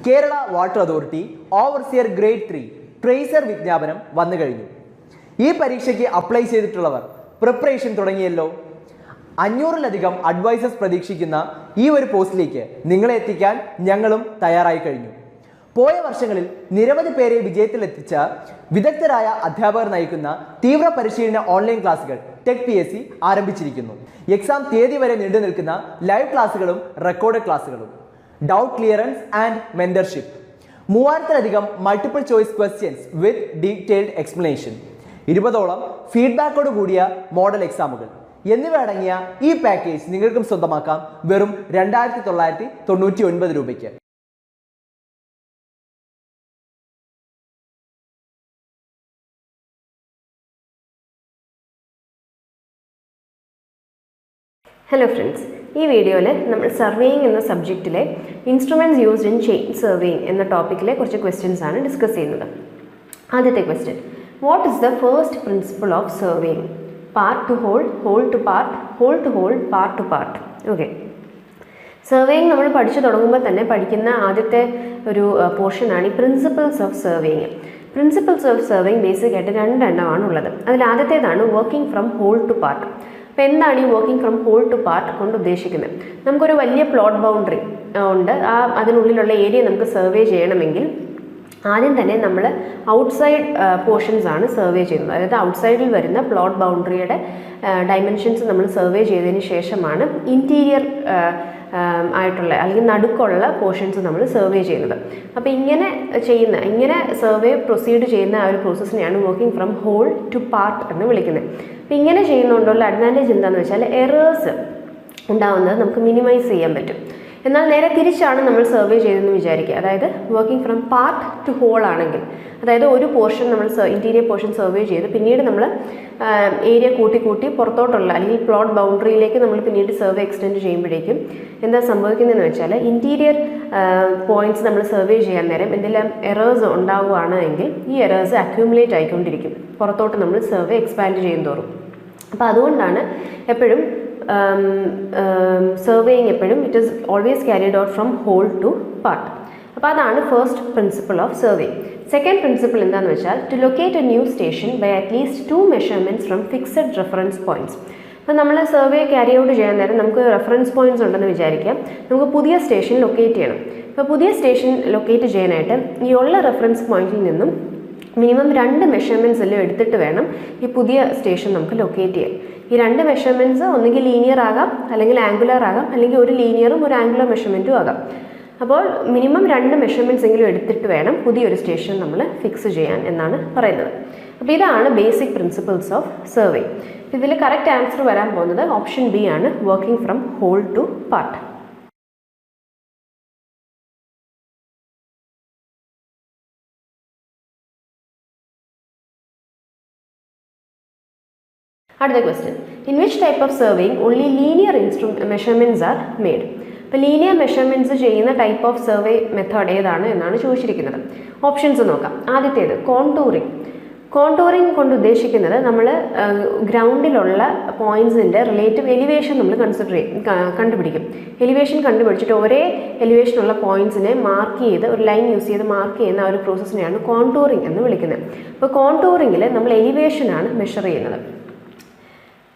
Kerala water authority overseer grade 3 tracer വിജ്ഞാപനം വന്നു കഴിഞ്ഞു. ഈ പരീക്ഷയ്ക്ക് അപ്ലൈ ചെയ്തിട്ടുള്ളവർ പ്രിപ്പറേഷൻ തുടങ്ങിയല്ലോ. 500-ലധികം അഡ്വൈസേഴ്സ് പ്രതീക്ഷിക്കുന്ന ഈ ഒരു പോസ്റ്റിലേക്ക് നിങ്ങളെ എത്തിക്കാൻ ഞങ്ങളും തയ്യാറായി കഴിഞ്ഞു. പോയ വർഷങ്ങളിൽ നിരവധി പേരെ വിജയത്തിലെത്തിച്ച വിദഗ്ധരായ അധ്യാപകർ നയിക്കുന്ന തീവ്ര പരിശീലന ഓൺലൈൻ ക്ലാസുകൾ ടെക് PSC ആരംഭിച്ചിരിക്കുന്നു. എക്സാം തീയതി വരെ നീണ്ടു നിൽക്കുന്ന ലൈവ് ക്ലാസുകളും റെക്കോർഡ് ക്ലാസുകളും, ഡൗട്ട് ക്ലിയറൻസ് ആൻഡ് മെന്റർഷിപ്പ്, 3000-ലധികം multiple choice questions with detailed explanation, 20ഓളം ഫീഡ്ബാക്കോട് കൂടിയ മോഡൽ എക്സാമുകൾ എന്നിവ അടങ്ങിയ ഈ പാക്കേജ് നിങ്ങൾക്കും സ്വന്തമാക്കാം വെറും 2999 രൂപയ്ക്ക്. ഹലോ ഫ്രണ്ട്സ്, ഈ വീഡിയോയിൽ നമ്മൾ സർവേയിങ് എന്ന സബ്ജക്റ്റിലെ instruments used in chain surveying എന്ന ടോപ്പിക്കിലെ കുറച്ച് ക്വസ്റ്റ്യൻസ് ആണ് ഡിസ്കസ് ചെയ്യുന്നത്. ആദ്യത്തെ question, what is the first principle of surveying? Part to whole, whole to part, whole to whole, part to part. Okay, surveying നമ്മൾ പഠിച്ചു തുടങ്ങുമ്പോൾ തന്നെ പഠിക്കുന്ന ആദ്യത്തെ ഒരു പോർഷനാണ് ഈ principles of surveying. Principles of surveying ബേസിക്കായിട്ട് 2 എണ്ണമാണ് ഉള്ളത്. അതിൽ ആദ്യത്തേതാണ് working from whole to part. അപ്പോൾ എന്താണ് ഈ working from whole to part കൊണ്ട് ഉദ്ദേശിക്കുന്നത്? നമുക്കൊരു വലിയ പ്ലോട്ട് ബൗണ്ടറി ഉണ്ട്, അതിനുള്ളിലുള്ള ഏരിയ നമുക്ക് സർവേ ചെയ്യണമെങ്കിൽ ആദ്യം തന്നെ നമ്മൾ ഔട്ട്സൈഡ് പോർഷൻസ് ആണ് സർവേ ചെയ്യുന്നത്. അതായത് ഔട്ട്സൈഡിൽ വരുന്ന പ്ലോട്ട് ബൗണ്ടറിയുടെ ഡയമെൻഷൻസ് നമ്മൾ സർവേ ചെയ്തതിന് ശേഷമാണ് ഇൻറ്റീരിയർ ആയിട്ടുള്ള അല്ലെങ്കിൽ നടുക്കുള്ള പോർഷൻസ് നമ്മൾ സർവേ ചെയ്യുന്നത്. അപ്പോൾ ഇങ്ങനെ സർവേ പ്രൊസീഡ് ചെയ്യുന്ന ആ ഒരു പ്രോസസ്സിനെയാണ് working from whole to part എന്ന് വിളിക്കുന്നത്. അപ്പോൾ ഇങ്ങനെ ചെയ്യുന്നതുകൊണ്ടുള്ള അഡ്വാൻറ്റേജ് എന്താണെന്ന് വെച്ചാൽ എറേഴ്സ് ഉണ്ടാവുന്നത് നമുക്ക് മിനിമൈസ് ചെയ്യാൻ പറ്റും. എന്നാൽ നേരെ തിരിച്ചാണ് നമ്മൾ സർവേ ചെയ്തതെന്ന് വിചാരിക്കുക. അതായത് working from part to whole ആണെങ്കിൽ, അതായത് ഒരു പോർഷൻ നമ്മൾ ഇൻറ്റീരിയർ പോർഷൻ സർവേ ചെയ്ത് പിന്നീട് നമ്മൾ ഏരിയ കൂട്ടി പുറത്തോട്ടുള്ള അല്ലെങ്കിൽ പ്ലോട്ട് ബൗണ്ടറിയിലേക്ക് നമ്മൾ പിന്നീട് സർവേ എക്സ്റ്റെൻഡ് ചെയ്യുമ്പോഴേക്കും എന്താ സംഭവിക്കുന്നതെന്ന് വെച്ചാൽ ഇൻറ്റീരിയർ പോയിന്റ്സ് നമ്മൾ സർവേ ചെയ്യാൻ നേരം എന്തെല്ലാം എറേഴ്സ് ഉണ്ടാവുകയാണ് എങ്കിൽ ഈ എറേഴ്സ് അക്യൂമുലേറ്റ് ആയിക്കൊണ്ടിരിക്കും പുറത്തോട്ട് നമ്മൾ സർവേ എക്സ്പാൻഡ് ചെയ്യും തോറും. അപ്പോൾ അതുകൊണ്ടാണ് എപ്പോഴും സർവേയിങ് എപ്പോഴും it is always carried out from whole to part. അപ്പോൾ അതാണ് first principle of surveying. Second principle എന്താണെന്ന് വെച്ചാൽ to locate a new station by at least 2 measurements from fixed reference points. അപ്പോൾ നമ്മൾ സർവേ ക്യാരി ഔട്ട് ചെയ്യാൻ നേരം നമുക്ക് റെഫറൻസ് പോയിന്റ്സ് ഉണ്ടെന്ന് വിചാരിക്കാം. നമുക്ക് പുതിയ സ്റ്റേഷൻ ലൊക്കേറ്റ് ചെയ്യണം. അപ്പോൾ പുതിയ സ്റ്റേഷൻ ലൊക്കേറ്റ് ചെയ്യാനായിട്ട് ഈ ഉള്ള റെഫറൻസ് പോയിന്റിൽ നിന്നും മിനിമം 2 മെഷർമെൻറ്റ്സ് എല്ലാം എടുത്തിട്ട് വേണം ഈ പുതിയ സ്റ്റേഷൻ നമുക്ക് ലൊക്കേറ്റ് ചെയ്യാൻ. ഈ 2 മെഷർമെൻറ്റ്സ് ഒന്നുകിൽ ലീനിയർ ആകാം, അല്ലെങ്കിൽ ആംഗുലർ ആകാം, അല്ലെങ്കിൽ ഒരു ലീനിയറും ഒരു ആംഗുലർ മെഷർമെൻറ്റും ആകാം. അപ്പോൾ മിനിമം 2 മെഷർമെൻറ്റ്സ് എങ്കിലും എടുത്തിട്ട് വേണം പുതിയൊരു സ്റ്റേഷൻ നമ്മൾ ഫിക്സ് ചെയ്യാൻ എന്നാണ് പറയുന്നത്. അപ്പോൾ ഇതാണ് ബേസിക് പ്രിൻസിപ്പിൾസ് ഓഫ് സർവേ. ഇതിൽ കറക്റ്റ് ആൻസർ വരാൻ പോകുന്നത് ഓപ്ഷൻ ബി ആണ്, working from whole to part. അടുത്ത question, in which type of surveying only linear measurements are made? അപ്പോൾ ലീനിയർ മെഷർമെൻറ്റ്സ് ചെയ്യുന്ന ടൈപ്പ് ഓഫ് സർവേ മെത്തേഡ് ഏതാണ് എന്നാണ് ചോദിച്ചിരിക്കുന്നത്. ഓപ്ഷൻസ് നോക്കാം. ആദ്യത്തേത് കോണ്ടൂറിങ്. കോണ്ടൂറിങ് കൊണ്ട് ഉദ്ദേശിക്കുന്നത് നമ്മൾ ഗ്രൗണ്ടിലുള്ള പോയിൻറ്റ്സിൻ്റെ റിലേറ്റീവ് എലിവേഷൻ നമ്മൾ കണ്ടുപിടിക്കും. എലിവേഷൻ കണ്ടുപിടിച്ചിട്ട് ഒരേ എലിവേഷനുള്ള പോയിൻറ്റ്സിനെ മാർക്ക് ചെയ്ത് ഒരു ലൈൻ യൂസ് ചെയ്ത് മാർക്ക് ചെയ്യുന്ന ആ ഒരു പ്രോസസ്സിനെയാണ് കോണ്ടൂറിങ് എന്ന് വിളിക്കുന്നത്. അപ്പോൾ കോണ്ടൂറിങ്ങിൽ നമ്മൾ എലിവേഷനാണ് മെഷർ ചെയ്യുന്നത്.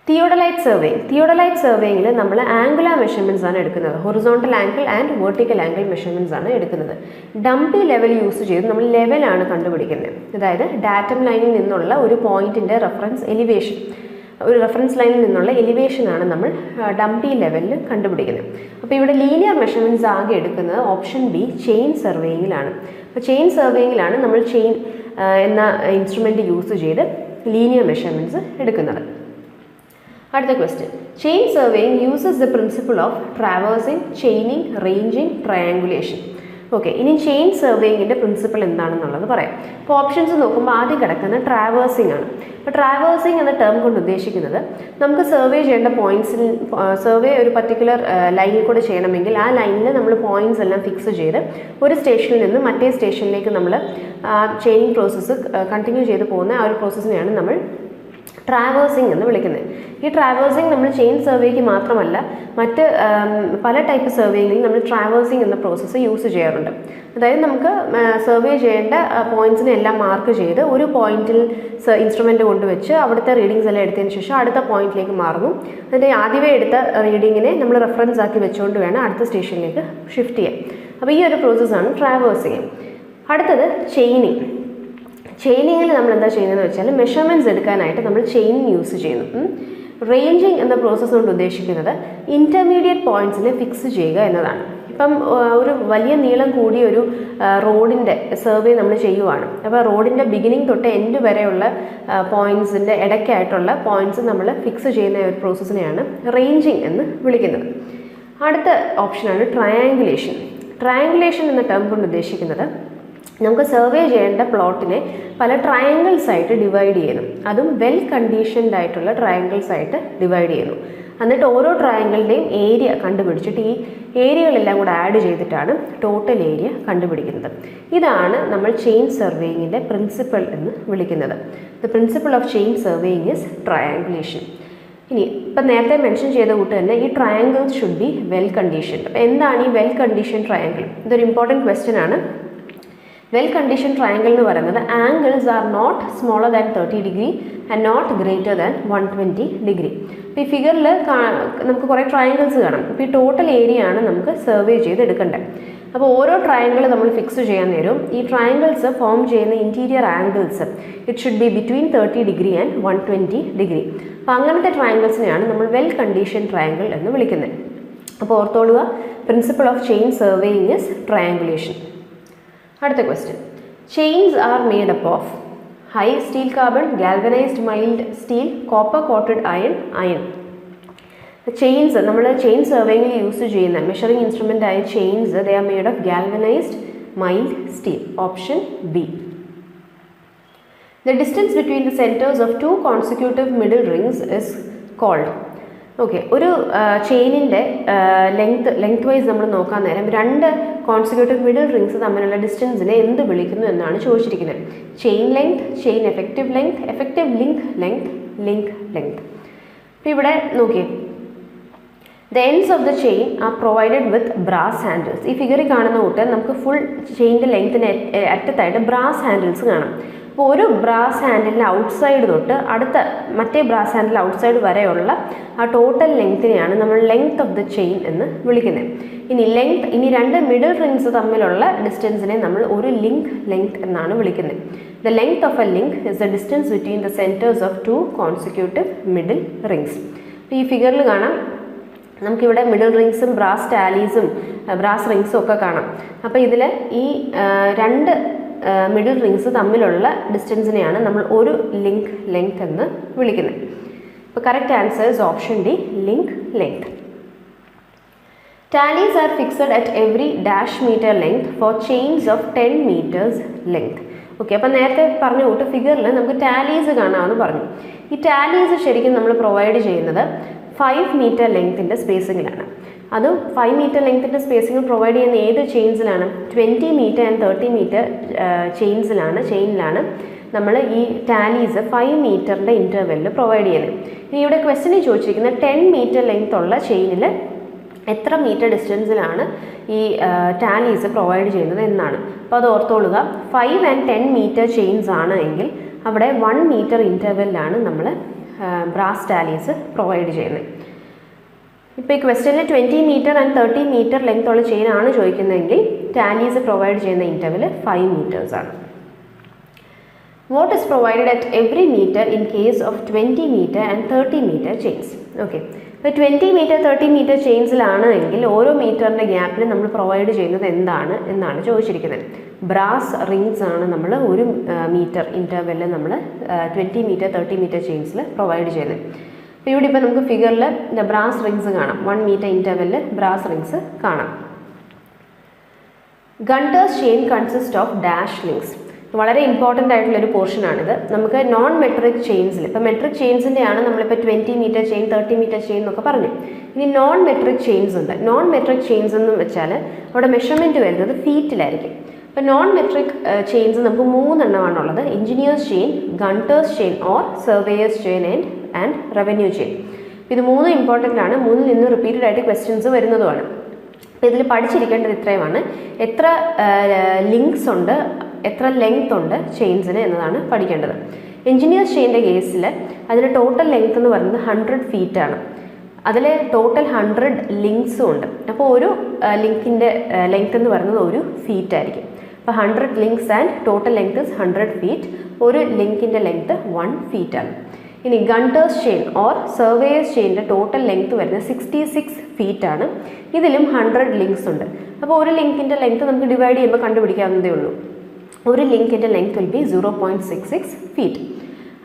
തിയോഡലൈറ്റ് സർവേയിങ്ങിൽ നമ്മൾ ആംഗുലർ മെഷർമെൻറ്റ്സ് ആണ് എടുക്കുന്നത്. Horizontal angle and vertical angle measurements ആണ് എടുക്കുന്നത്. ഡംപി ലെവൽ യൂസ് ചെയ്ത് നമ്മൾ ലെവലാണ് കണ്ടുപിടിക്കുന്നത്. അതായത് ഡാറ്റം ലൈനിൽ നിന്നുള്ള ഒരു പോയിന്റിൻ്റെ ഒരു റെഫറൻസ് ലൈനിൽ നിന്നുള്ള എലിവേഷനാണ് നമ്മൾ ഡംപി ലെവലിൽ കണ്ടുപിടിക്കുന്നത്. അപ്പോൾ ഇവിടെ ലീനിയർ മെഷർമെൻറ്റ്സ് ആകെ എടുക്കുന്നത് ഓപ്ഷൻ ബി ചെയിൻ സർവേയിങ്ങിലാണ്. അപ്പോൾ ചെയിൻ സർവേയിങ്ങിലാണ് നമ്മൾ ചെയിൻ എന്ന ഇൻസ്ട്രുമെൻറ്റ് യൂസ് ചെയ്ത് ലീനിയർ മെഷർമെൻറ്റ്സ് എടുക്കുന്നത്. അടുത്ത question, chain surveying uses the principle of traversing, chaining, ranging, triangulation. Okay, ഇനി ചെയിൻ സർവേയിങ്ങിൻ്റെ പ്രിൻസിപ്പിൾ എന്താണെന്നുള്ളത് പറയാം. അപ്പോൾ ഓപ്ഷൻസ് നോക്കുമ്പോൾ ആദ്യം കിടക്കുന്ന ട്രാവേഴ്സിംഗ് ആണ്. അപ്പോൾ ട്രാവേഴ്സിംഗ് എന്ന ടേം കൊണ്ട് ഉദ്ദേശിക്കുന്നത് നമുക്ക് സർവേ ചെയ്യേണ്ട പോയിന്റ്സിൽ സർവേ ഒരു പർട്ടിക്കുലർ ലൈനിൽ കൂടെ ചെയ്യണമെങ്കിൽ ആ ലൈനിൽ നമ്മൾ പോയിന്റ്സ് എല്ലാം ഫിക്സ് ചെയ്ത് ഒരു സ്റ്റേഷനിൽ നിന്ന് മറ്റേ സ്റ്റേഷനിലേക്ക് നമ്മൾ ചെയിനിങ് പ്രോസസ്സ് കണ്ടിന്യൂ ചെയ്ത് പോകുന്ന ആ ഒരു പ്രോസസ്സിനെയാണ് നമ്മൾ ട്രാവേഴ്സിംഗ് എന്ന് വിളിക്കുന്നത്. ഈ ട്രാവേഴ്സിംഗ് നമ്മൾ ചെയിൻ സർവേക്ക് മാത്രമല്ല മറ്റ് പല ടൈപ്പ് സർവേയിൽ നമ്മൾ ട്രാവേഴ്സിംഗ് എന്ന പ്രോസസ്സ് യൂസ് ചെയ്യാറുണ്ട്. അതായത് നമുക്ക് സർവേ ചെയ്യേണ്ട പോയിന്റ്സിനെ എല്ലാം മാർക്ക് ചെയ്ത് ഒരു പോയിന്റിൽ ഇൻസ്ട്രുമെൻ്റ് കൊണ്ടുവച്ച് അവിടുത്തെ റീഡിങ്സ് എല്ലാം എടുത്തതിന് ശേഷം അടുത്ത പോയിന്റിലേക്ക് മാറുന്നു. അതിൻ്റെ ആദ്യമേ എടുത്ത റീഡിങ്ങിനെ നമ്മൾ റെഫറൻസ് ആക്കി വെച്ചുകൊണ്ട് വേണം അടുത്ത സ്റ്റേഷനിലേക്ക് ഷിഫ്റ്റ് ചെയ്യാൻ. അപ്പോൾ ഈ ഒരു പ്രോസസ്സാണ് ട്രാവേഴ്സിംഗ്. അടുത്തത് ചെയിനിങ്. ചെയിനിങ്ങിൽ നമ്മൾ എന്താ ചെയ്യുന്നതെന്ന് വെച്ചാൽ മെഷർമെൻറ്റ്സ് എടുക്കാനായിട്ട് നമ്മൾ ചെയിൻ യൂസ് ചെയ്യുന്നു. റേഞ്ചിങ് എന്ന പ്രോസസ്സ് കൊണ്ട് ഉദ്ദേശിക്കുന്നത് ഇൻ്റർമീഡിയറ്റ് പോയിന്റ്സിനെ ഫിക്സ് ചെയ്യുക എന്നതാണ്. ഇപ്പം ഒരു വലിയ നീളം കൂടിയ ഒരു റോഡിൻ്റെ സർവേ നമ്മൾ ചെയ്യുവാണ്. അപ്പോൾ റോഡിൻ്റെ ബിഗിനിങ് തൊട്ട് എൻഡ് വരെയുള്ള പോയിന്റ്സിൻ്റെ ഇടയ്ക്കായിട്ടുള്ള പോയിന്റ്സ് നമ്മൾ ഫിക്സ് ചെയ്യുന്ന ഒരു പ്രോസസ്സിനെയാണ് റേഞ്ചിങ് എന്ന് വിളിക്കുന്നത്. അടുത്ത ഓപ്ഷനാണ് ട്രയാങ്കുലേഷൻ. ട്രയാങ്കുലേഷൻ എന്ന ടേം കൊണ്ട് ഉദ്ദേശിക്കുന്നത് നമുക്ക് സർവേ ചെയ്യേണ്ട പ്ലോട്ടിനെ പല ട്രയാങ്കിൾസ് ആയിട്ട് ഡിവൈഡ് ചെയ്യുന്നു. അതും വെൽ കണ്ടീഷൻഡ് ആയിട്ടുള്ള ട്രയാങ്കിൾസ് ആയിട്ട് ഡിവൈഡ് ചെയ്യുന്നു. എന്നിട്ട് ഓരോ ട്രയാങ്കിളിൻ്റെയും ഏരിയ കണ്ടുപിടിച്ചിട്ട് ഈ ഏരിയകളെല്ലാം കൂടെ ആഡ് ചെയ്തിട്ടാണ് ടോട്ടൽ ഏരിയ കണ്ടുപിടിക്കുന്നത്. ഇതാണ് നമ്മൾ ചെയിൻ സർവേയിങ്ങിൻ്റെ പ്രിൻസിപ്പിൾ എന്ന് വിളിക്കുന്നത്. The principle of chain surveying is triangulation. ഇനി ഇപ്പം നേരത്തെ മെൻഷൻ ചെയ്ത കൂട്ട് തന്നെ ഈ triangles should be well conditioned. അപ്പോൾ എന്താണ് ഈ വെൽ കണ്ടീഷൻ ട്രയാങ്കിൾ? ഇതൊരു ഇമ്പോർട്ടൻറ്റ് ക്വസ്റ്റ്യൻ ആണ്. വെൽ കണ്ടീഷൻ ട്രയാങ്കിൾ എന്ന് പറയുന്നത് angles are not smaller than 30 degree and not greater than 120 degree. അപ്പോൾ ഈ ഫിഗറിൽ നമുക്ക് കുറേ ട്രയാങ്കിൾസ് കാണാം. അപ്പോൾ ഈ ടോട്ടൽ ഏരിയ ആണ് നമുക്ക് സർവേ ചെയ്ത് എടുക്കേണ്ടത്. അപ്പോൾ ഓരോ ട്രയാങ്കിൾ നമ്മൾ ഫിക്സ് ചെയ്യാൻ നേരം ഈ ട്രയാങ്കിൾസ് ഫോം ചെയ്യുന്ന interior angles it should be between 30 degree and 120 degree. അപ്പോൾ അങ്ങനത്തെ ട്രയാങ്കിൾസിനെയാണ് നമ്മൾ വെൽ കണ്ടീഷൻ ട്രയാങ്കിൾ എന്ന് വിളിക്കുന്നത്. അപ്പോൾ ഓർത്തോളുക, principle of chain surveying is triangulation. അടുത്ത question. Chains are made up of high steel carbon, galvanised mild steel, copper coated iron. Chains നമ്മൾ chain സർവേയിങ്ങിൽ യൂസ് ചെയ്യുന്ന മെഷറിംഗ് ഇൻസ്ട്രുമെൻ്റ് ആയ chains they are made of galvanised mild steel. Option B. The distance between the centers of two consecutive middle rings is called. Okay, ഒരു ചെയിനിൻ്റെ length vice നമ്മൾ നോക്കാൻ നേരം രണ്ട് consecutive middle rings തമ്മിലുള്ള ഡിസ്റ്റൻസിനെ എന്ത് വിളിക്കുന്നു എന്നാണ് ചോദിച്ചിരിക്കുന്നത്. Chain length, chain effective length, effective link length, link length. അപ്പോൾ ഇവിടെ നോക്കിയേ, the ends of the chain are provided with brass handles. ഈ ഫിഗറിൽ കാണുന്ന കൂട്ട് നമുക്ക് ഫുൾ ചെയിനിൻ്റെ ലെങ്ത്തിന് അറ്റത്തായിട്ട് ബ്രാസ് ഹാൻഡിൽസ് കാണാം. അപ്പോൾ ഒരു ബ്രാസ് ഹാൻഡിലിൻ്റെ ഔട്ട്സൈഡ് തൊട്ട് അടുത്ത മറ്റേ ബ്രാസ് ഹാൻഡിൽ ഔട്ട്സൈഡ് വരെയുള്ള ആ ടോട്ടൽ ലെങ്ത്തിനെയാണ് നമ്മൾ ലെങ്ത് ഓഫ് ദ ചെയിൻ എന്ന് വിളിക്കുന്നത്. ഇനി രണ്ട് മിഡിൽ റിങ്സ് തമ്മിലുള്ള ഡിസ്റ്റൻസിനെ നമ്മൾ ഒരു ലിങ്ക് ലെങ്ത് എന്നാണ് വിളിക്കുന്നത്. The length of A link is the distance between the centres of two consecutive middle rings. അപ്പോൾ ഈ ഫിഗറിൽ കാണാം നമുക്കിവിടെ മിഡിൽ റിങ്സും ബ്രാസ് ടാലീസും ബ്രാസ് റിങ്സും ഒക്കെ കാണാം. അപ്പോൾ ഇതിൽ ഈ രണ്ട് മിഡിൽ റിങ്സ് തമ്മിലുള്ള ഡിസ്റ്റൻസിനെയാണ് നമ്മൾ ഒരു ലിങ്ക് ലെങ്ത് എന്ന് വിളിക്കുന്നത്. അപ്പോൾ correct answer is option D, link length. Tallies are fixed at every dash metre length for chains of 10 meters length. Okay, അപ്പോൾ നേരത്തെ പറഞ്ഞ കൂട്ട് ഫിഗറിൽ നമുക്ക് ടാലീസ് കാണാമെന്ന് പറഞ്ഞു. ഈ ടാലീസ് ശരിക്കും നമ്മൾ പ്രൊവൈഡ് ചെയ്യുന്നത് 5 meter ലെങ്ത്തിൻ്റെ സ്പേസിങ്ങിലാണ്. അതും 5 meter ലെങ്ത്തിൻ്റെ സ്പേസിങ് പ്രൊവൈഡ് ചെയ്യുന്ന ഏത് ചെയിൻസിലാണ്? 20 meter ആൻഡ് 30 meter ചെയിനിലാണ് നമ്മൾ ഈ ടാലീസ് 5 meterൻ്റെ ഇൻ്റർവെല്ലിൽ പ്രൊവൈഡ് ചെയ്യുന്നത്. ഇനി ഇവിടെ ക്വസ്റ്റ്യനിൽ ചോദിച്ചിരിക്കുന്നത് 10 meter ലെങ്ത് ഉള്ള ചെയിനിൽ എത്ര മീറ്റർ ഡിസ്റ്റൻസിലാണ് ഈ ടാലീസ് പ്രൊവൈഡ് ചെയ്യുന്നത് എന്നാണ്. അപ്പോൾ അത് ഓർത്തോളുക, 5 and 10 meter ചെയിൻസ് ആണ് എങ്കിൽ അവിടെ 1 meter ഇൻ്റർവെല്ലാണ് നമ്മൾ ബ്രാസ് ടാലീസ് പ്രൊവൈഡ് ചെയ്യുന്നത്. ഇപ്പോൾ ഈ ക്വസ്റ്റ്യനിൽ 20 meter ആൻഡ് 30 meter ലെങ്ത് ഉള്ള ചെയിൻ ആണ് ചോദിക്കുന്നതെങ്കിൽ ടാലീസ് പ്രൊവൈഡ് ചെയ്യുന്ന ഇൻ്റർവെൽ 5 meters ആണ്. What is provided at every metre in case of 20 meter and 30 meter chains? Okay, ഇപ്പോൾ 20 meter 30 meter ചെയിൻസിലാണ് എങ്കിൽ ഓരോ മീറ്ററിൻ്റെ ഗ്യാപ്പിൽ നമ്മൾ പ്രൊവൈഡ് ചെയ്യുന്നത് എന്നാണ് ചോദിച്ചിരിക്കുന്നത്. ബ്രാസ് റിങ്സ് ആണ് നമ്മൾ ഒരു മീറ്റർ ഇൻ്റർവെല്ലിൽ നമ്മൾ 20 meter 30 meter ചെയിൻസിൽ പ്രൊവൈഡ് ചെയ്യുന്നത്. അപ്പോൾ ഇവിടെ ഇപ്പോൾ നമുക്ക് ഫിഗറിൽ ബ്രാസ് റിങ്സ് കാണാം. 1 meter ഇൻ്റർവെല്ലിൽ ബ്രാസ് റിങ്സ് കാണാം. Gunter's chain consist of dash links. വളരെ ഇമ്പോർട്ടൻ്റ് ആയിട്ടുള്ളൊരു പോർഷനാണിത്. നമുക്ക് നോൺ മെട്രിക് ചെയിൻസിൽ, ഇപ്പോൾ മെട്രിക് ചെയിൻസിൻ്റെയാണ് നമ്മളിപ്പോൾ 20 മീറ്റർ ചെയിൻ, 30 മീറ്റർ ചെയിൻ എന്നൊക്കെ പറഞ്ഞു. ഇനി നോൺ മെട്രിക് ചെയിൻസ് ഉണ്ട്. നോൺ മെട്രിക് ചെയിൻസ് എന്ന് വെച്ചാൽ അവിടെ മെഷർമെൻറ്റ് വരുന്നത് ഫീറ്റിലായിരിക്കും. ഇപ്പോൾ നോൺ മെട്രിക് ചെയിൻസ് നമുക്ക് 3 എണ്ണമാണുള്ളത്: engineer's chain, Gunter's chain or surveyor's chain and revenue chain. ഇത് 3 ഇമ്പോർട്ടൻ്റ് ആണ്. 3ൽ നിന്ന് റിപ്പീറ്റഡ് ആയിട്ട് ക്വസ്റ്റ്യൻസ് വരുന്നതുമാണ്. അപ്പോൾ ഇതിൽ പഠിച്ചിരിക്കേണ്ടത് ഇത്രയുമാണ്: എത്ര ലിങ്ക്സ് ഉണ്ട്, എത്ര ലെങ്ത് ഉണ്ട് ചെയിൻസിന് എന്നതാണ് പഠിക്കേണ്ടത്. എഞ്ചിനീയേഴ്സ് ചെയിൻ്റെ കേസിൽ അതിൻ്റെ ടോട്ടൽ ലെങ്ത് എന്ന് പറയുന്നത് 100 feet ആണ്. അതിൽ ടോട്ടൽ 100 ലിങ്ക്സും ഉണ്ട്. അപ്പോൾ ഒരു ലിങ്കിൻ്റെ ലെങ്ത് എന്ന് പറയുന്നത് 1 feet ആയിരിക്കും. അപ്പോൾ 100 links and total length is 100 feet. ഒരു ലിങ്കിൻ്റെ ലെങ്ത് 1 feet ആണ്. ഇനി ഗണ്ടേഴ്സ് ചെയിൻ ഓർ സർവേയേഴ്സ് ചെയിൻ്റെ ടോട്ടൽ ലെങ്ത് വരുന്നത് 66 feet ആണ്. ഇതിലും 100 ലിങ്ക്സ് ഉണ്ട്. അപ്പോൾ ഒരു ലിങ്കിൻ്റെ ലെങ്ത് നമുക്ക് ഡിവൈഡ് ചെയ്യുമ്പോൾ കണ്ടുപിടിക്കാവുന്നതേ ഉള്ളൂ. ഒരു ലിങ്കിൻ്റെ ലെങ്ത് വിൽ ബി 0.66 feet.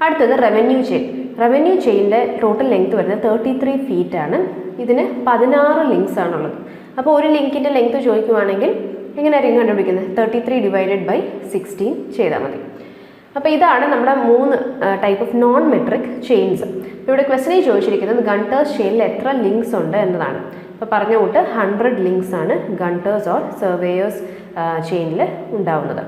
അടുത്തത് റവന്യൂ ചെയിൻ. റവന്യൂ ചെയിൻ്റെ ടോട്ടൽ ലെങ്ത് വരുന്നത് 33 feet ആണ്. ഇതിന് 16 ലിങ്ക്സ് ആണുള്ളത്. അപ്പോൾ ഒരു ലിങ്കിൻ്റെ ലെങ്ത് ചോദിക്കുവാണെങ്കിൽ എങ്ങനെയായിരിക്കും കണ്ടുപിടിക്കുന്നത്? 33 divided by 16 ചെയ്താൽ മതി. അപ്പോൾ ഇതാണ് നമ്മുടെ 3 type of non metric chains. ഇവിടെ ക്വസ്റ്റനിൽ ചോദിച്ചിരിക്കുന്നത് ഗണ്ടേഴ്സ് ചെയിനിൽ എത്ര ലിങ്ക്സ് ഉണ്ട് എന്നതാണ്. അപ്പോൾ പറഞ്ഞ കൂട്ട് 100 ലിങ്ക്സ് ആണ് ഗണ്ടേഴ്സ് ഓർ സർവേയേഴ്സ് ചെയിനിൽ ഉണ്ടാവുന്നത്.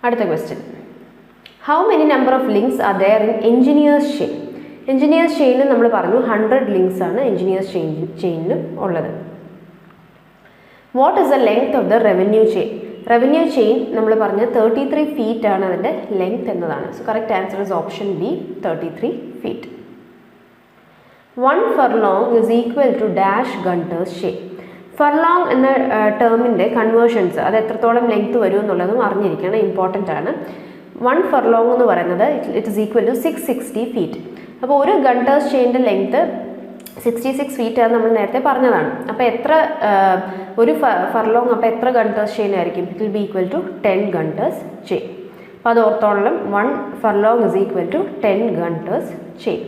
അടുത്ത question: how many number of links are there in engineer's chain? Engineer's ചെയിനിൽ നമ്മൾ പറഞ്ഞു 100 ലിങ്ക്സ് ആണ് എഞ്ചിനീയേഴ്സ് ചെയിനിലും ഉള്ളത്. What is the length of the revenue chain? Revenue chain നമ്മൾ പറഞ്ഞ 33 feet ആണ് അതിൻ്റെ ലെങ്ത് എന്നതാണ്. So correct answer is option B, 33 feet. 1 furlong is equal to dash Gunter's chain. Furlong എന്ന ടേമിൻ്റെ കൺവേർഷൻസ് അത് എത്രത്തോളം ലെങ്ത് വരും എന്നുള്ളതും അറിഞ്ഞിരിക്കണം, ഇമ്പോർട്ടൻ്റ് ആണ്. 1 furlong എന്ന് പറയുന്നത് it is equal to 660 feet. അപ്പോൾ ഒരു ഗണ്ടേഴ്സ് ചെയിൻ്റെ ലെങ്ത് 66 feet ആണ് നമ്മൾ നേരത്തെ പറഞ്ഞതാണ്. അപ്പോൾ എത്ര ഒരു ഫർലോങ്, അപ്പോൾ എത്ര ഗണ്ടേഴ്സ് ചെയിൻ ആയിരിക്കും? It will be equal to 10 Gunter's chain. അപ്പോൾ അത് ഓർത്തോളം 1 furlong is equal to 10 Gunter's chain.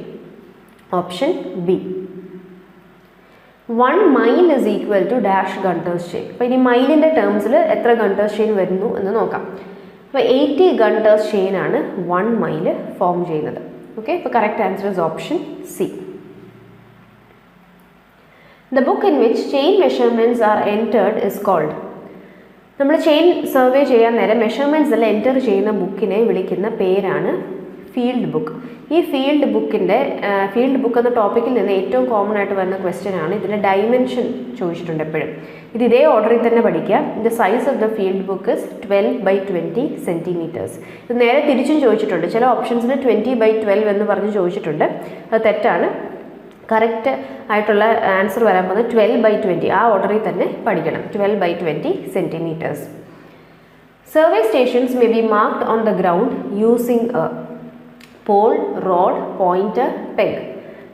Option B. 1 mile is equal to dash Gunter's chain. അപ്പോൾ ഇനി മൈലിൻ്റെ ടേംസിൽ എത്ര ഗണ്ടേഴ്സ് ചെയിൻ വരുന്നു എന്ന് നോക്കാം. അപ്പോൾ 80 ഗണ്ടേഴ്സ് ചെയിൻ ആണ് 1 mile ഫോം ചെയ്യുന്നത്. ഓക്കെ, അപ്പോൾ correct answer is option C. The book in which chain measurements are entered is called. നമ്മൾ ചെയിൻ സർവേ ചെയ്യാൻ നേരം മെഷർമെൻറ്റ്സ് എല്ലാം എൻ്റർ ചെയ്യുന്ന ബുക്കിനെ വിളിക്കുന്ന പേരാണ് ഫീൽഡ് ബുക്ക്. ഈ ഫീൽഡ് ബുക്ക് എന്ന ടോപ്പിക്കിൽ നിന്ന് ഏറ്റവും കോമൺ ആയിട്ട് വരുന്ന ക്വസ്റ്റ്യൻ ആണ്. ഇതിൻ്റെ ഡയമെൻഷൻ ചോദിച്ചിട്ടുണ്ട് എപ്പോഴും. ഇത് ഇതേ ഓർഡറിൽ തന്നെ പഠിക്കുക. The size of the field book is 12 by 20 centimeters. ഇത് നേരെ തിരിച്ചും ചോദിച്ചിട്ടുണ്ട്. ചില ഓപ്ഷൻസിന് 20 by 12 എന്ന് പറഞ്ഞ് ചോദിച്ചിട്ടുണ്ട്. അത് തെറ്റാണ്. കറക്റ്റ് ആയിട്ടുള്ള ആൻസർ വരാൻ പോകുന്നത് 12 by 20. ആ ഓർഡറിൽ തന്നെ പഠിക്കണം. 12 by 20 centimeters. Survey stations may be marked on the ground using a pole, rod, pointer, peg.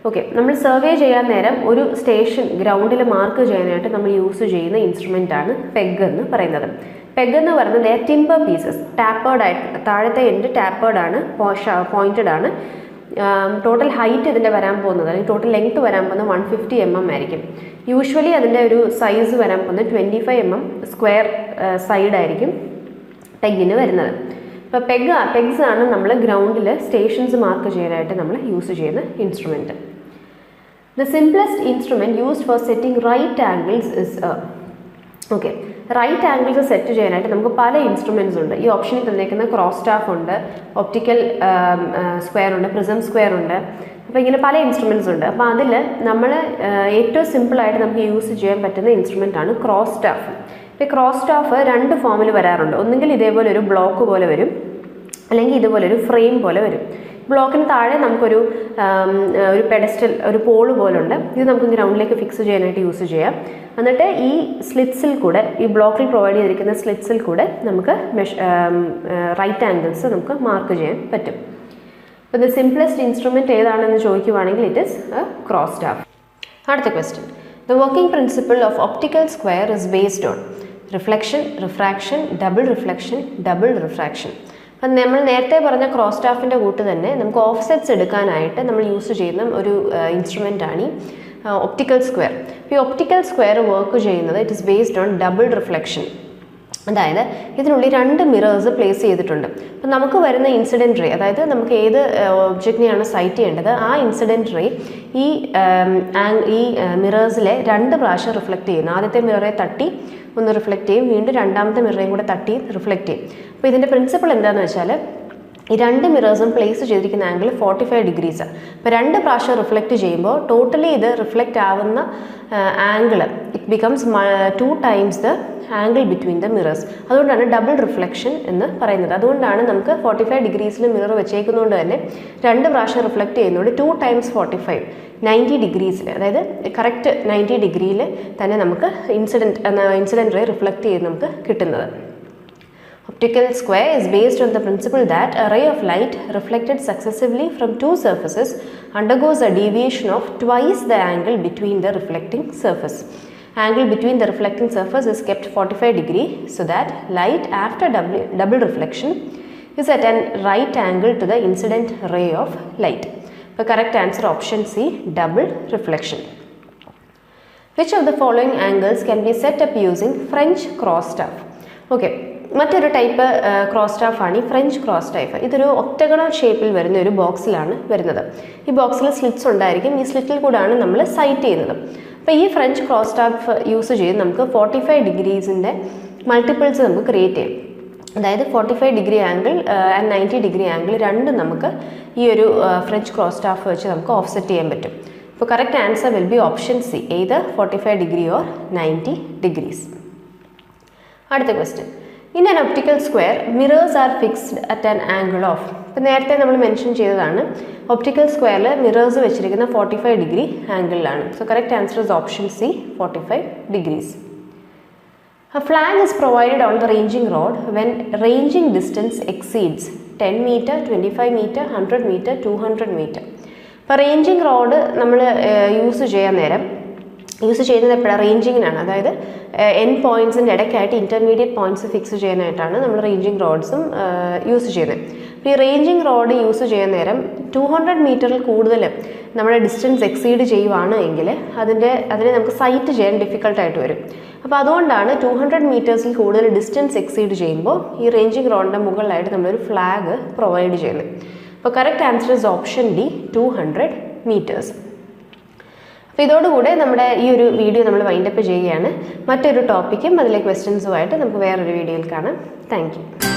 Okay, നമ്മൾ സർവേ ചെയ്യാൻ നേരം ഒരു സ്റ്റേഷൻ ഗ്രൗണ്ടിൽ മാർക്ക് ചെയ്യാനായിട്ട് നമ്മൾ യൂസ് ചെയ്യുന്ന ഇൻസ്ട്രുമെൻ്റ് ആണ് പെഗ് എന്ന് പറയുന്നത്. പെഗ് എന്ന് പറയുന്നത് ടിമ്പർ പീസസ്, ടാപ്പേർഡ് ആയിട്ട്, താഴത്തെ എൻഡ് ടാപ്പേർഡ് ആണ്, പോയിൻറ്റഡ് ആണ്. ടോട്ടൽ ഹൈറ്റ് ഇതിൻ്റെ വരാൻ പോകുന്നത്, അല്ലെങ്കിൽ ടോട്ടൽ ലെങ്ത് വരാൻ പോകുന്നത് 150 mm ആയിരിക്കും. യൂഷ്വലി അതിൻ്റെ ഒരു സൈസ് വരാൻ പോകുന്നത് 25 mm സ്ക്വയർ സൈഡായിരിക്കും പെഗിന് വരുന്നത്. ഇപ്പോൾ പെഗ്സ് ആണ് നമ്മൾ ഗ്രൗണ്ടിൽ സ്റ്റേഷൻസ് മാർക്ക് ചെയ്യാനായിട്ട് നമ്മൾ യൂസ് ചെയ്യുന്ന instrument. The simplest instrument used for setting right angles is okay. Right angles set ചെയ്യാനായിട്ട് നമുക്ക് പല ഇൻസ്ട്രുമെൻറ്റ്സ് ഉണ്ട്. ഈ ഓപ്ഷനിൽ തന്നേക്കുന്ന ക്രോസ് സ്റ്റാഫ് ഉണ്ട്, ഒപ്റ്റിക്കൽ സ്ക്വയർ ഉണ്ട്, പ്രിസം സ്ക്വയർ ഉണ്ട്. അപ്പോൾ ഇങ്ങനെ പല ഇൻസ്ട്രുമെൻറ്റ്സ് ഉണ്ട്. അപ്പോൾ അതിൽ നമ്മൾ ഏറ്റവും സിമ്പിളായിട്ട് നമുക്ക് യൂസ് ചെയ്യാൻ പറ്റുന്ന ഇൻസ്ട്രുമെൻ്റ് ആണ് ക്രോസ് സ്റ്റാഫ്. ഇപ്പോൾ ക്രോസ് സ്റ്റാഫ് 2 ഫോമിൽ വരാറുണ്ട്. ഒന്നുകിൽ ഇതേപോലെ ഒരു ബ്ലോക്ക് പോലെ വരും, അല്ലെങ്കിൽ ഇതുപോലെ ഒരു ഫ്രെയിം പോലെ വരും. ബ്ലോക്കിന് താഴെ നമുക്കൊരു പെഡസ്റ്റൽ, ഒരു പോള് പോലുണ്ട്. ഇത് നമുക്ക് ഗ്രൗണ്ടിലേക്ക് ഫിക്സ് ചെയ്യാനായിട്ട് യൂസ് ചെയ്യാം. എന്നിട്ട് ഈ സ്ലിറ്റ്സിൽ കൂടെ, ഈ ബ്ലോക്കിൽ പ്രൊവൈഡ് ചെയ്തിരിക്കുന്ന സ്ലിറ്റ്സിൽ കൂടെ നമുക്ക് റൈറ്റ് ആംഗിൾസ് നമുക്ക് മാർക്ക് ചെയ്യാൻ പറ്റും. അപ്പോൾ ദ സിംപ്ലസ്റ്റ് ഇൻസ്ട്രുമെൻറ്റ് ഏതാണെന്ന് ചോദിക്കുവാണെങ്കിൽ it is a cross staff. അടുത്ത question: the working principle of optical square is based on reflection, refraction, double reflection, double refraction. അപ്പം നമ്മൾ നേരത്തെ പറഞ്ഞ ക്രോസ് സ്റ്റാഫിൻ്റെ കൂട്ട് തന്നെ നമുക്ക് ഓഫ്സെറ്റ്സ് എടുക്കാനായിട്ട് നമ്മൾ യൂസ് ചെയ്യുന്ന ഒരു ഇൻസ്ട്രുമെൻ്റാണ് ഈ ഒപ്റ്റിക്കൽ സ്ക്വയർ. ഈ ഒപ്റ്റിക്കൽ സ്ക്വയർ വർക്ക് ചെയ്യുന്നത് it is based on double reflection. അതായത് ഇതിനുള്ളിൽ 2 മിറേഴ്സ് പ്ലേസ് ചെയ്തിട്ടുണ്ട്. അപ്പം നമുക്ക് വരുന്ന ഇൻസിഡൻറ്റ് റേ, അതായത് നമുക്ക് ഏത് ഒബ്ജക്റ്റിനെയാണ് സൈറ്റ് ചെയ്യേണ്ടത്, ആ ഇൻസിഡൻറ്റ് റേ ഈ മിറേഴ്സിലെ 2 പ്രാവശ്യം റിഫ്ലക്റ്റ് ചെയ്യുന്നു. ആദ്യത്തെ മിററെ തട്ടി ഒന്ന് റിഫ്ലക്റ്റ് ചെയ്യും, വീണ്ടും രണ്ടാമത്തെ മിററേയും കൂടെ തട്ടി റിഫ്ലക്റ്റ് ചെയ്യും. അപ്പോൾ ഇതിൻ്റെ പ്രിൻസിപ്പിൾ എന്താണെന്ന് വെച്ചാൽ ഈ 2 മിറേഴ്സും പ്ലേസ് ചെയ്തിരിക്കുന്ന ആംഗിൾ 45 ഡിഗ്രീസ്. അപ്പോൾ 2 പ്രാവശ്യം റിഫ്ലക്റ്റ് ചെയ്യുമ്പോൾ ടോട്ടലി ഇത് റിഫ്ലക്റ്റ് ആവുന്ന angle it becomes 2 times the angle between the mirrors. അതുകൊണ്ടാണ് ഡബിൾ റിഫ്ലക്ഷൻ എന്ന് പറയുന്നത്. അതുകൊണ്ടാണ് നമുക്ക് 45 ഡിഗ്രീസിൽ മിറർ വെച്ചേക്കുന്നതുകൊണ്ട് തന്നെ 2 പ്രാവശ്യം റിഫ്ലക്റ്റ് ചെയ്യുന്നതുകൊണ്ട് 2 ടൈംസ് 45 90 ഡിഗ്രീസിൽ, അതായത് കറക്റ്റ് 90 ഡിഗ്രിയിൽ തന്നെ നമുക്ക് ഇൻസിഡൻറ്റ് റേ റിഫ്ലക്റ്റ് ചെയ്ത് നമുക്ക് കിട്ടുന്നത്. Optical square is based on the principle that a ray of light reflected successively from 2 surfaces undergoes a deviation of twice the angle between the reflecting surface. Angle between the reflecting surface is kept 45 degree so that light after double reflection is at a right angle to the incident ray of light. The correct answer option C, double reflection. Which of the following angles can be set up using French cross staff? Okay. മറ്റൊരു type cross സ്റ്റാഫാണ് ഈ French cross staff. ഇതൊരു octagonal ഷേപ്പിൽ വരുന്ന ഒരു ബോക്സിലാണ് വരുന്നത്. ഈ ബോക്സിൽ slits ഉണ്ടായിരിക്കും. ഈ സ്ലിറ്റിൽ കൂടാണ് നമ്മൾ സൈറ്റ് ചെയ്യുന്നത്. അപ്പോൾ ഈ ഫ്രഞ്ച് ക്രോസ് സ്റ്റാഫ് യൂസ് ചെയ്ത് നമുക്ക് 45 ഡിഗ്രീസിൻ്റെ മൾട്ടിപ്പിൾസ് നമുക്ക് ക്രിയേറ്റ് ചെയ്യാം. അതായത് 45 degree angle and 90 degree angle രണ്ടും നമുക്ക് ഈ ഒരു ഫ്രഞ്ച് ക്രോസ് സ്റ്റാഫ് വെച്ച് നമുക്ക് ഓഫ്സെറ്റ് ചെയ്യാൻ പറ്റും. അപ്പോൾ correct answer will be option C, either 45 degree or 90 degrees. അടുത്ത question. In an optical square, mirrors are fixed at an angle of. ഇപ്പോൾ നേരത്തെ നമ്മൾ മെൻഷൻ ചെയ്തതാണ് ഒപ്റ്റിക്കൽ സ്ക്വയറിൽ മിറേഴ്സ് വെച്ചിരിക്കുന്ന 45 ഡിഗ്രി ആംഗിളിലാണ്. So correct answer is option C, 45 degrees. A flag is provided on the ranging rod when ranging distance exceeds 10 meter, 25 meter, 100 meter, 200 meter. ഇപ്പോൾ ranging road നമ്മൾ use ചെയ്യുന്നത് എപ്പോഴാണ്? റേഞ്ചിങ്ങിനാണ്. അതായത് എൻ പോയിൻറ്റ്സിൻ്റെ ഇടയ്ക്കായിട്ട് ഇൻ്റർമീഡിയറ്റ് പോയിൻറ്റ്സ് ഫിക്സ് ചെയ്യാനായിട്ടാണ് നമ്മൾ ranging റോഡ്സും use ചെയ്യുന്നത്. അപ്പോൾ ഈ റേഞ്ചിങ് റോഡ് യൂസ് ചെയ്യുന്ന നേരം 200 മീറ്ററിൽ കൂടുതൽ നമ്മുടെ ഡിസ്റ്റൻസ് എക്സീഡ് ചെയ്യുവാണ് എങ്കിൽ അതിനെ നമുക്ക് സൈറ്റ് ചെയ്യാൻ ഡിഫിക്കൽട്ടായിട്ട് വരും. അപ്പോൾ അതുകൊണ്ടാണ് 200 മീറ്റേഴ്സിൽ കൂടുതൽ ഡിസ്റ്റൻസ് എക്സീഡ് ചെയ്യുമ്പോൾ ഈ റേഞ്ചിങ് റോഡിൻ്റെ മുകളിലായിട്ട് നമ്മളൊരു ഫ്ലാഗ് പ്രൊവൈഡ് ചെയ്യുന്നത്. അപ്പോൾ correct answer is option D, 200 metres. അപ്പോൾ ഇതോടുകൂടെ നമ്മുടെ ഈ ഒരു വീഡിയോ നമ്മൾ വൈൻഡപ്പ് ചെയ്യുകയാണ്. മറ്റൊരു ടോപ്പിക്കും അതിലെ ക്വസ്റ്റ്യൻസുമായിട്ട് നമുക്ക് വേറൊരു വീഡിയോയിൽ കാണാം. Thank you.